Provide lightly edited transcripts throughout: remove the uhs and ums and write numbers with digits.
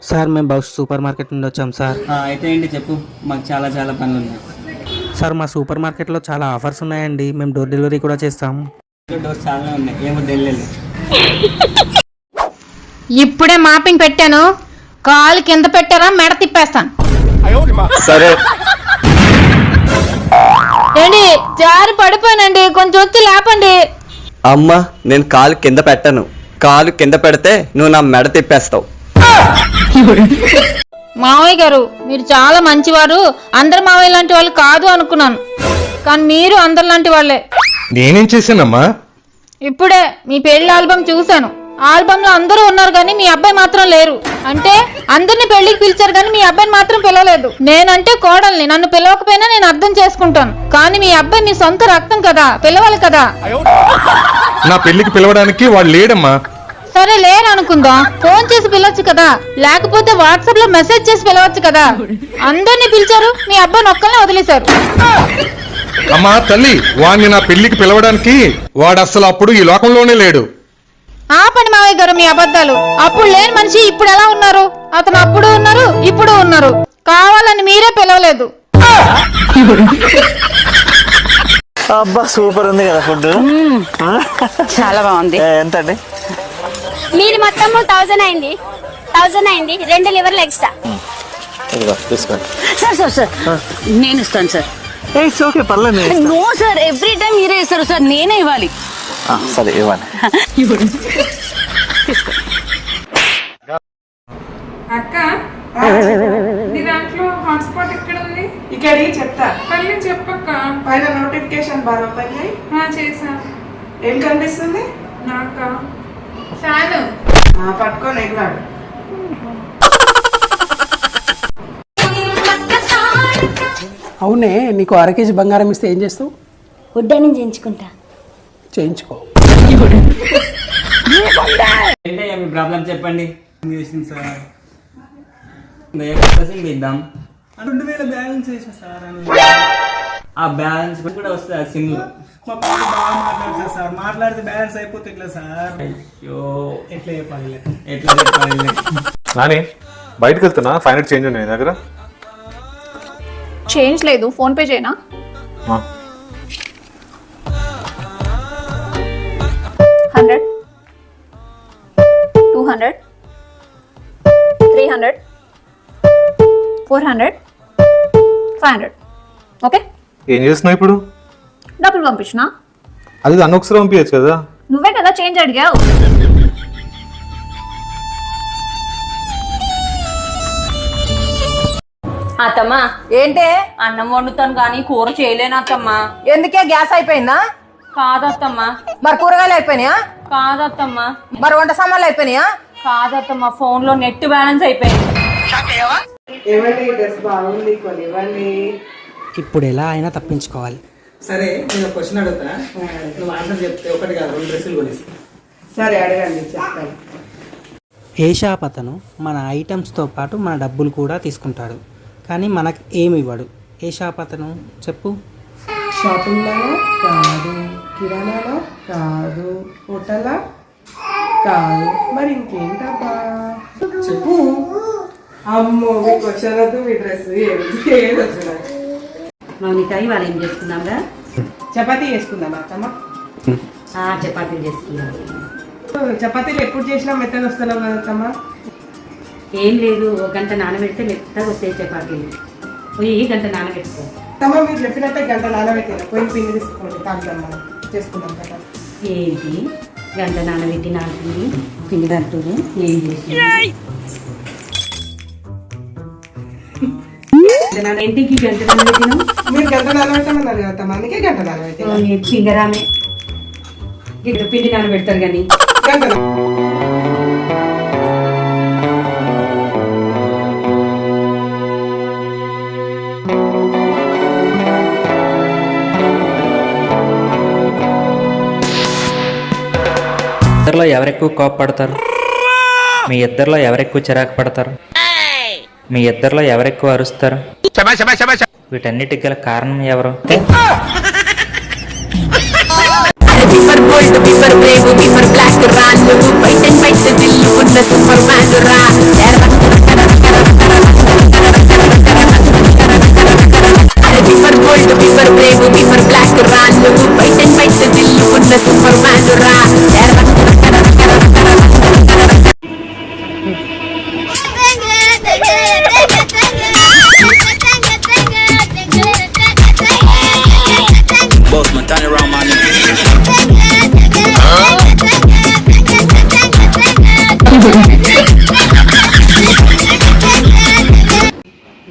Sir మేము బౌష్ super market నుండి వచ్చాం సార్. అయితే ఏంటి చెప్పు, మాకు చాలా చాలా పనులు ఉన్నాయి. సార్ మా సూపర్ మార్కెట్లో చాలా ఆఫర్స్ ఉన్నాయండి, మేము డోర్ డెలివరీ కూడా చేస్తాం. డోర్స్ చాలా ఉన్నాయి, ఏమో తెలియదు. ఇప్పుడే మాపింగ్ పెట్టాను, కాలు కింద పెట్టారా మెడ తిప్పేస్తాను. సరే ఏంటి జారి పడిపోయానండి, కొంచెం వచ్చి లేపండి. అమ్మా, నేను కాలు కింద పెట్టను. కాలు కింద పెడితే నువ్వు నా మెడ తిప్పేస్తావు. మావయ్య గారు మీరు చాలా మంచివారు, అందరు మావయ్య లాంటి వాళ్ళు కాదు అనుకున్నాను, కానీ మీరు అందరు లాంటి వాళ్ళే. నేనేం చేశానమ్మా? ఇప్పుడే మీ పెళ్లి ఆల్బమ్ చూశాను. ఆల్బమ్ లో అందరూ ఉన్నారు కానీ మీ అబ్బాయి మాత్రం లేరు. అంటే అందరిని పెళ్లికి పిలిచారు కానీ మీ అబ్బాయిని మాత్రం పిలవలేదు. నేనంటే కోడల్ని, నన్ను పిలవకపోయినా నేను అర్థం చేసుకుంటాను, కానీ మీ అబ్బాయి మీ సొంత రక్తం కదా, పిలవాలి కదా. నా పెళ్లికి పిలవడానికి వాడు లేడమ్మా. సరే లేరు అనుకుందాం, ఫోన్ చేసి పిలవచ్చు కదా, లేకపోతే వాట్సాప్ లో మెసేజ్ చేసి పిలవచ్చు కదా. అందరినీ పిలిచారు, మీ అబ్బాయిని ఒక్కనే వదిలేశారు. అమ్మా తల్లి, వాడిని నా పెళ్లికి పిలవడానికి వాడు అసలు అప్పుడు ఈ లోకంలోనే లేడు. ఆపండి మావయ్య గారు మీ అబద్ధాలు. అప్పుడు లేని మనిషి ఇప్పుడు ఎలా ఉన్నారు? అతను అప్పుడు ఉన్నారు, ఇప్పుడు ఉన్నారు. కావాలని మీరే పిలవలేదు. అబ్బా సూపర్ ఉంది కదా ఫుడ్, చాలా బాగుంది. ఎంత అండి? మీరు మొత్తం 1000 అయింది, 2 లివర్లు ఎక్స్ట్రా. తీసుకోండి సార్ సార్ సార్ నేను ఇస్తాను సార్. ఇట్స్ ఓకే, పర్లేదు. నో సార్, ఎవ్రీ టైం మీరే ఇస్తారు సార్, నేనే ఇవ్వాలి. సరే ఇవ్వండి. అక్క నీ దాంట్లో హాట్స్పాట్ ఎక్కడ ఉంది? ఇక్కడ చెప్తా, మళ్ళీ చెప్పక్క. పైన నోటిఫికేషన్ బార్ ఓపెన్ చేయి. చేసా. ఏం కనిపిస్తుంది? నాకా ఫ్యాన్. పట్టుకొని ఎగలాడు. అవునే, నీకు 1/2 కేజీ బంగారం ఇస్తే ఏం చేస్తావు? ఉడ్డని చేయించుకుంటా. చేయించుకో. ఏంటయ్యా మీ ప్రాబ్లం చెప్పండి. సార్ ఇద్దాం. 2000 బ్యాలెన్స్ వేసా సార్. ఆ బ్యాలెన్స్ కూడా వస్తుంది ఆ సిమ్. మా పాప బాగా మాట్లాడుతుంది సార్, మాట్లాడితే బ్యాలెన్స్ అయిపోతే ఇట్లా సార్. అయ్యో ఎట్లా చెప్పాలి? ఎట్లా చెప్పాలి? నాని బయటకు వెళ్తున్నా, 500 చేంజ్ ఉన్నాయి దగ్గర. చేంజ్ లేదు, ఫోన్ పే చేయనా? 100 200 300 400 500. ఓకే, ఏం చేస్తున్నావు ఇప్పుడు? డబ్బులు పంపించిన. అది అన్న ఒకసారి పంపించచ్చు కదా. నువ్వే కదా చేంజ్ అడిగావు. అత్తమ్మా ఏంటే? అన్నం వండుతాను కానీ కూర చేయలేను అత్తమ్మా. ఎందుకే, గ్యాస్ అయిపోయిందా? కాదత్తమ్మా. మరి కూరగాయలు అయిపోయినాయా? కాదత్తమ్మా. మరి వంట సామాన్లు అయిపోయినాయా? కాదత్తమ్మా, ఫోన్ లో నెట్ బ్యాలెన్స్ అయిపోయింది. ఏమండి, డ్రెస్ బాగుంది, కొనివ్వండి. ఇప్పుడు ఎలా అయినా తప్పించుకోవాలి. సరే నేను క్వశ్చన్ అడుగుతా, నువ్వు ఆన్సర్ చెప్తే 1 కాదు 2 డ్రెస్సులు కొనిస్తా. సరే అడగండి, చెప్తాను. ఏ షాప్ అతను మన ఐటమ్స్తో పాటు మన డబ్బులు కూడా తీసుకుంటాడు, కానీ మనకు ఏమి ఇవ్వడు? ఏ షాప్ అతను చెప్పు. షాపింగ్లో కాదు, కిరాణాలో కాదు, హోటల్లో కాదు, మరి ఇంకేంటబ్బా చెప్పు. అమ్మో, మీ క్వశ్చన్ వద్దు, మీ డ్రెస్ ఏది వచ్చిన. మౌనిక ఇవాళ ఏం చేసుకుందాంరా? చపాతీ చేసుకుందాం అత్తమ్మ. చపాతీలు చేసుకుందాం. చపాతీలు ఎప్పుడు చేసినా మెత్తగా వస్తున్నాం కదా అత్తమ్మ. ఏం లేదు, 1 గంట నానబెడితే మెత్తగా వస్తాయి చపాతీలు. పోయి గంట నానబెట్టుకో. అత్తమ్మ మీరు చెప్పినట్టే గంట నానబెట్టిన పోయి పిండి తీసుకోండి, తాగుతాం మనం చేసుకుందాం కదా. ఏంటి గంట నానబెట్టి నాలుగు పిండి దంటుంది? ఏం చేసి ఇంటికి గంట నానబెట్టిన? మీరు గంట నానబెట్టమన్నారు కదా అత్తమ్మ, అందుకే గంట నానబెట్టిన. పింగరామే ఇక్కడ పిండి నానబెడతారు కానీ గంట. ఇద్దరిలో ఎవరెక్కువ కోపపడతారు? మీ ఇద్దరిలో ఎవరెక్కువ చిరాకు పడతారు? మీ ఇద్దరిలో ఎవరెక్కువ అరుస్తారు? వీటన్నిటికి గల కారణం ఎవరు?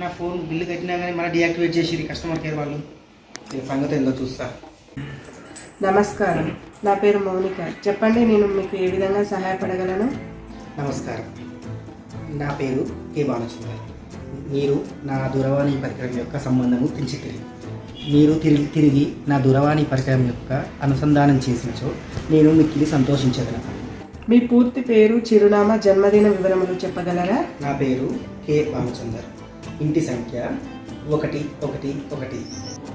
నా ఫోన్ బిల్లు కట్టినా కానీ మళ్ళీ డియాక్టివేట్ చేసి కస్టమర్ కేర్ వాళ్ళు. ఈ సంగతి ఏందో చూస్తా. నమస్కారం, నా పేరు మౌనిక. చెప్పండి, నేను మీకు ఏ విధంగా సహాయపడగలను? నమస్కారం, నా పేరు కే బాలచంద్ర. మీరు నా దూరవాణి పరికరం యొక్క సంబంధము తెంచితిరి. మీరు తిరిగి నా దూరవాణి పరికరం యొక్క అనుసంధానం చేసినచో నేను మిక్కిలి సంతోషించగలను. మీ పూర్తి పేరు, చిరునామా, జన్మదిన వివరములు చెప్పగలరా? నా పేరు కే బాలచందర్. ఇంటి సంఖ్య 111,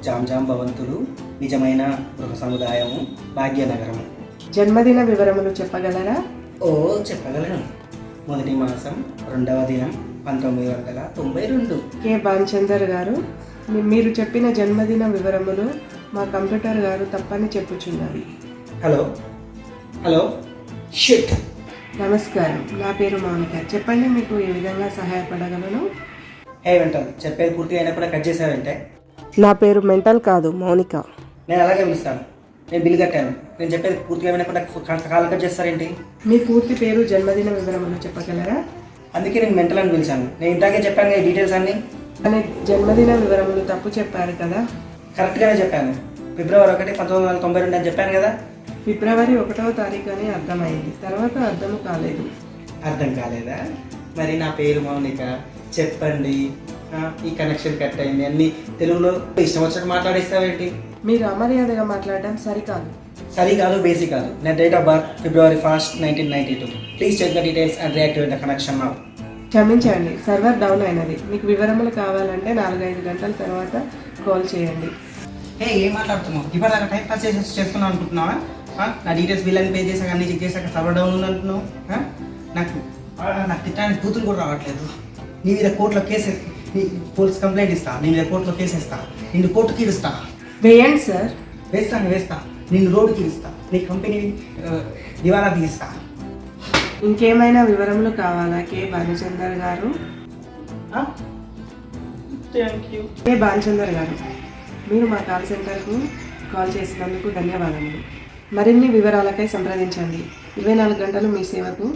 జామ్ భవంతులు, నిజమైన గృహ సముదాయము, భాగ్యనగరము. జన్మదిన వివరములు చెప్పగలరా? ఓ చెప్పగలను. మొదటి మాసం 2వ దినం 1992. కే బాలచందర్ గారు, మీరు చెప్పిన జన్మదిన వివరములు మా కంప్యూటర్ గారు తప్పని చెప్పుచున్నవి. Hello shit. నమస్కారం, నా పేరు మౌనిక. చెప్పండి, మీకు ఏ విధంగా సహాయపడగలను? వెంటనే చెప్పేది పూర్తిగా అయినప్పుడు కట్ చేసావంటే? నా పేరు మెంటల్ కాదు, మౌనిక. నేను అలాగే పిలుస్తాను. నేను బిల్లు కట్టాను. నేను చెప్పేది పూర్తిగా అయినప్పుడు కాల్ కట్ చేస్తారేంటి? మీ పూర్తి పేరు, జన్మదిన వివరములు చెప్పగలరా? అందుకే నేను మెంటల్ అని పిలిచాను. నేను ఇందాకే చెప్పాను కదా డీటెయిల్స్ అన్నీ. అనే జన్మదిన వివరములు తప్పు చెప్పారు కదా? కరెక్ట్గానే చెప్పాను. ఫిబ్రవరి 1, 1992 అని చెప్పాను కదా. ఫిబ్రవరి 1వ తారీఖు అని అర్థమైంది, తర్వాత అర్థం కాలేదు. అర్థం కాలేదా? మరి నా పేరు మౌనిక. చెప్పండి, ఈ కనెక్షన్ కట్ అయింది అన్ని తెలుగులో ఇష్టం వచ్చినట్టు మాట్లాడేస్తావేంటి? మీరు అమర్యాదగా మాట్లాడడం సరికాదు. సరి కాదు, బేసిక్ కాదు. నా date of birth February 1, 1992. Please check the details and reactivate the connection now. క్షమించండి, సర్వర్ డౌన్ అయినది. మీకు వివరములు కావాలంటే 4-5 గంటల తర్వాత కాల్ చేయండి. ఏం మాట్లాడుతున్నావు? ఇప్పటిదాకా టైం పాస్ చేస్తున్నావు అనుకుంటున్నావా? నా డీటెయిల్స్ బిల్ అని పే చేశాక, అన్ని చెక్ చేశాక సర్వర్ డౌన్ ఉంది అంటున్నావు. నాకు తిట్టడానికి కూతురు కూడా రావట్లేదు. నీ మీద కోర్టులో కేసు, పోలీస్ కంప్లైంట్ ఇస్తా. నీ మీద కోర్టులో కేసు ఇస్తా. నిన్ను కోర్టుకి ఇస్తా. వేయండి సార్. వేస్తా. నిన్ను రోడ్డుకి ఇస్తా. నీ కంపెనీ దివాలా తీస్తా. ఇంకేమైనా వివరములు కావాలా కే బాలచందర్ గారు? కే బాలచందర్ గారు, మీరు మా కాల్ సెంటర్కు కాల్ చేసినందుకు ధన్యవాదములు. మరిన్ని వివరాలకై సంప్రదించండి. 24 గంటలు మీ సేవకు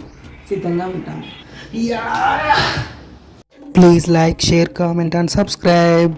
సిద్ధంగా ఉంటాము. Please like, share, comment and subscribe.